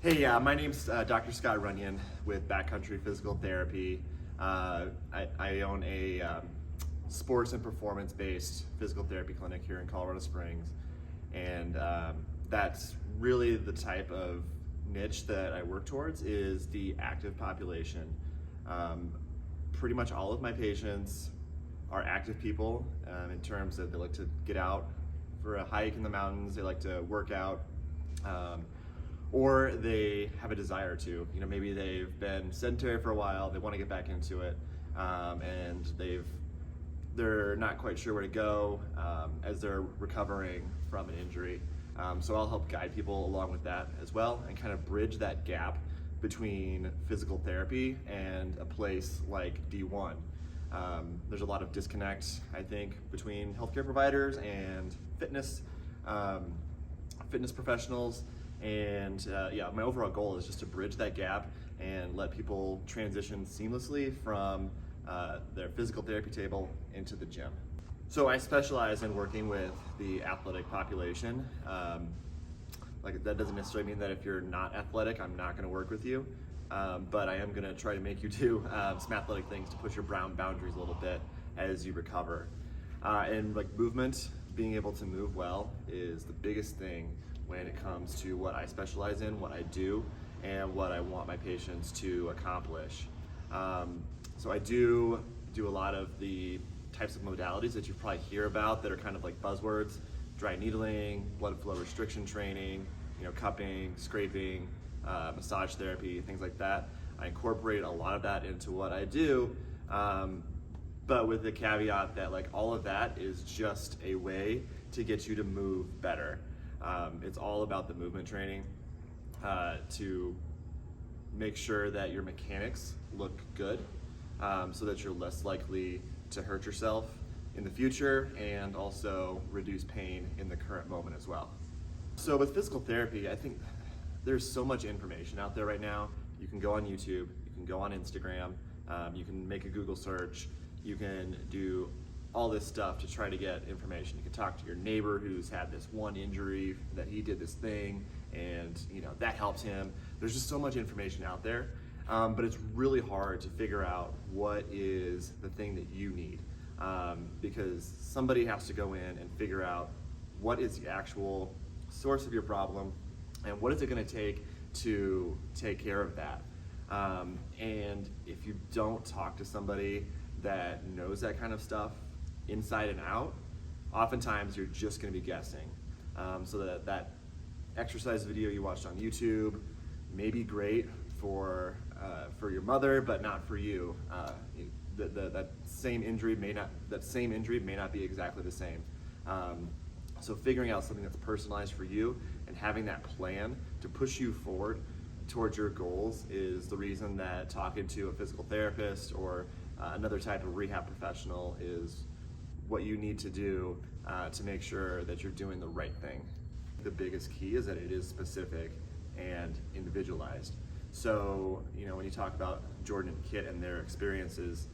Hey, my name's Dr. Scott Runyon with Backcountry Physical Therapy. I own a sports and performance-based physical therapy clinic here in Colorado Springs, and that's really the type of niche that I work towards is the active population. Pretty much all of my patients are active people in terms of they like to get out for a hike in the mountains, they like to work out, or they have a desire to. Maybe they've been sedentary for a while, they want to get back into it, and they're not quite sure where to go as they're recovering from an injury. So I'll help guide people along with that as well and kind of bridge that gap between physical therapy and a place like D1. There's a lot of disconnect, I think, between healthcare providers and fitness professionals. And my overall goal is just to bridge that gap and let people transition seamlessly from their physical therapy table into the gym. So I specialize in working with the athletic population. That doesn't necessarily mean that if you're not athletic, I'm not going to work with you. But I am going to try to make you do some athletic things to push your boundaries a little bit as you recover. And movement, being able to move well is the biggest thing when it comes to what I specialize in, what I do, and what I want my patients to accomplish. So I do a lot of the types of modalities that you probably hear about that are kind of like buzzwords: dry needling, blood flow restriction training, cupping, scraping, massage therapy, things like that. I incorporate a lot of that into what I do, but with the caveat that all of that is just a way to get you to move better. It's all about the movement training to make sure that your mechanics look good, so that you're less likely to hurt yourself in the future and also reduce pain in the current moment as well. So with physical therapy, I think there's so much information out there right now. You can go on YouTube, you can go on Instagram, you can make a Google search, you can do all this stuff to try to get information. You can talk to your neighbor who's had this one injury, that he did this thing, and that helped him. There's just so much information out there, but it's really hard to figure out what is the thing that you need, because somebody has to go in and figure out what is the actual source of your problem and what is it going to take to take care of that. And if you don't talk to somebody that knows that kind of stuff inside and out, oftentimes you're just going to be guessing. So that exercise video you watched on YouTube may be great for your mother, but not for you. That same injury may not be exactly the same. So figuring out something that's personalized for you and having that plan to push you forward towards your goals is the reason that talking to a physical therapist or another type of rehab professional is what you need to do to make sure that you're doing the right thing. The biggest key is that it is specific and individualized. So, when you talk about Jordan and Kit and their experiences,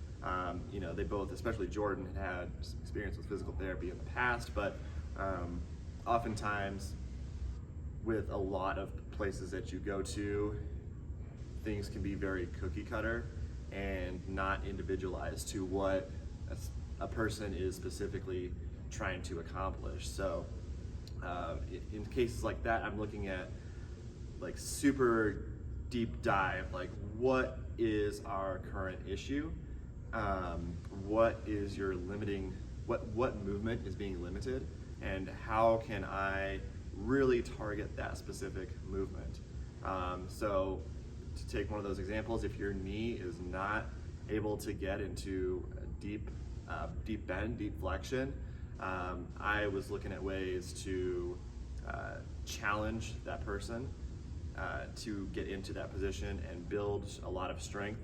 they both, especially Jordan, had some experience with physical therapy in the past, but oftentimes with a lot of places that you go to, things can be very cookie cutter and not individualized to what a person is specifically trying to accomplish. So in cases like that, I'm looking at super deep dive, what is our current issue? What is your limiting, what movement is being limited, and how can I really target that specific movement? So to take one of those examples, if your knee is not able to get into a deep bend, deep flexion, I was looking at ways to challenge that person to get into that position and build a lot of strength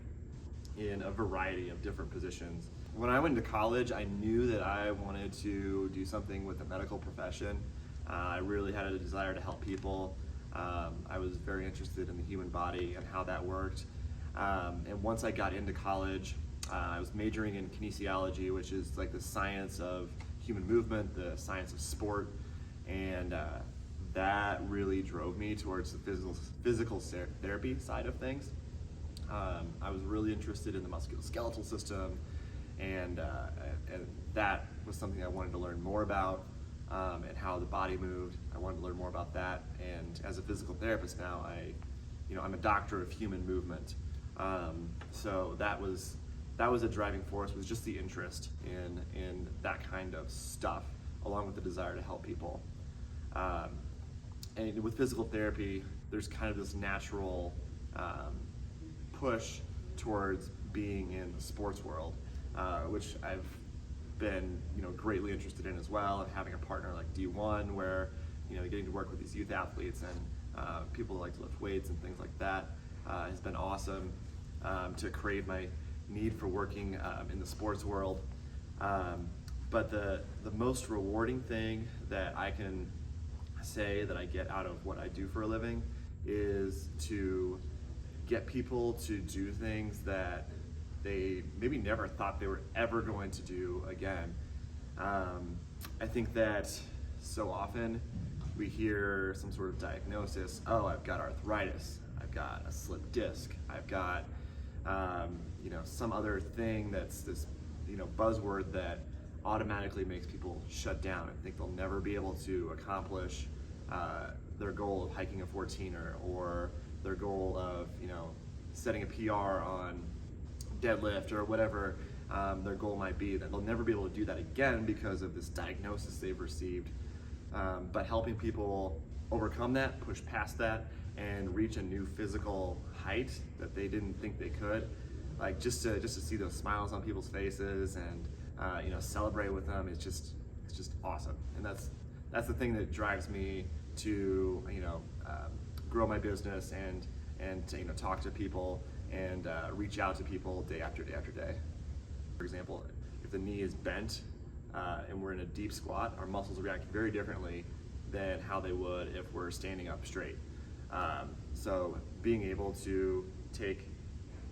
in a variety of different positions. When I went to college, I knew that I wanted to do something with the medical profession. I really had a desire to help people. I was very interested in the human body and how that worked. And once I got into college, I was majoring in kinesiology, which is the science of human movement, the science of sport, and that really drove me towards the physical therapy side of things. I was really interested in the musculoskeletal system, and that was something I wanted to learn more about, and how the body moved. I wanted to learn more about that, and as a physical therapist now, I'm a doctor of human movement. So that was a driving force, was just the interest in that kind of stuff, along with the desire to help people. And with physical therapy, there's kind of this natural push towards being in the sports world, which I've been greatly interested in as well, and having a partner like D1 where getting to work with these youth athletes and people who like to lift weights and things like that has been awesome, to crave my need for working in the sports world. But the most rewarding thing that I can say that I get out of what I do for a living is to get people to do things that they maybe never thought they were ever going to do again. I think that so often we hear some sort of diagnosis. Oh, I've got arthritis, I've got a slipped disc, I've got some other thing that's this buzzword that automatically makes people shut down and think they'll never be able to accomplish their goal of hiking a 14er, or their goal of setting a PR on deadlift, or whatever their goal might be, that they'll never be able to do that again because of this diagnosis they've received. But helping people overcome that, push past that, and reach a new physical height that they didn't think they could, like just to see those smiles on people's faces and celebrate with them, it's just awesome. And that's the thing that drives me to grow my business and to talk to people and reach out to people day after day after day. For example, if the knee is bent and we're in a deep squat, our muscles react very differently than how they would if we're standing up straight. So being able to take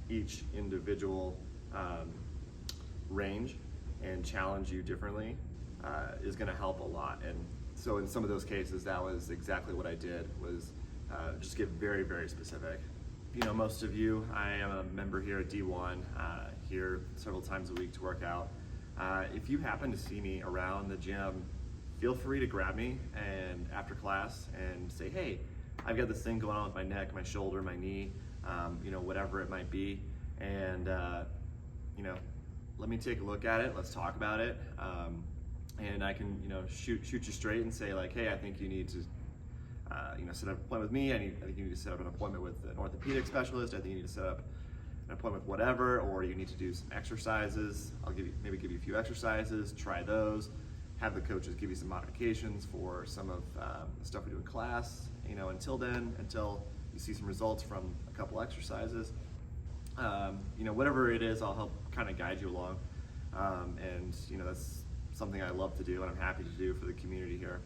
each individual range and challenge you differently is going to help a lot. And so in some of those cases, that was exactly what I did, was just get very, very specific. Most of you, I am a member here at D1, here several times a week to work out. If you happen to see me around the gym, feel free to grab me and after class and say, hey, I've got this thing going on with my neck, my shoulder, my knee, whatever it might be. And, let me take a look at it. Let's talk about it. And I can, shoot you straight and say like, hey, I think you need to, set up an appointment with me. I think you need to set up an appointment with an orthopedic specialist. I think you need to set up an appointment with whatever, or you need to do some exercises. I'll maybe give you a few exercises, try those, have the coaches give you some modifications for some of the stuff we do in class, until you see some results from a couple exercises. Whatever it is, I'll help kind of guide you along. And that's something I love to do and I'm happy to do for the community here.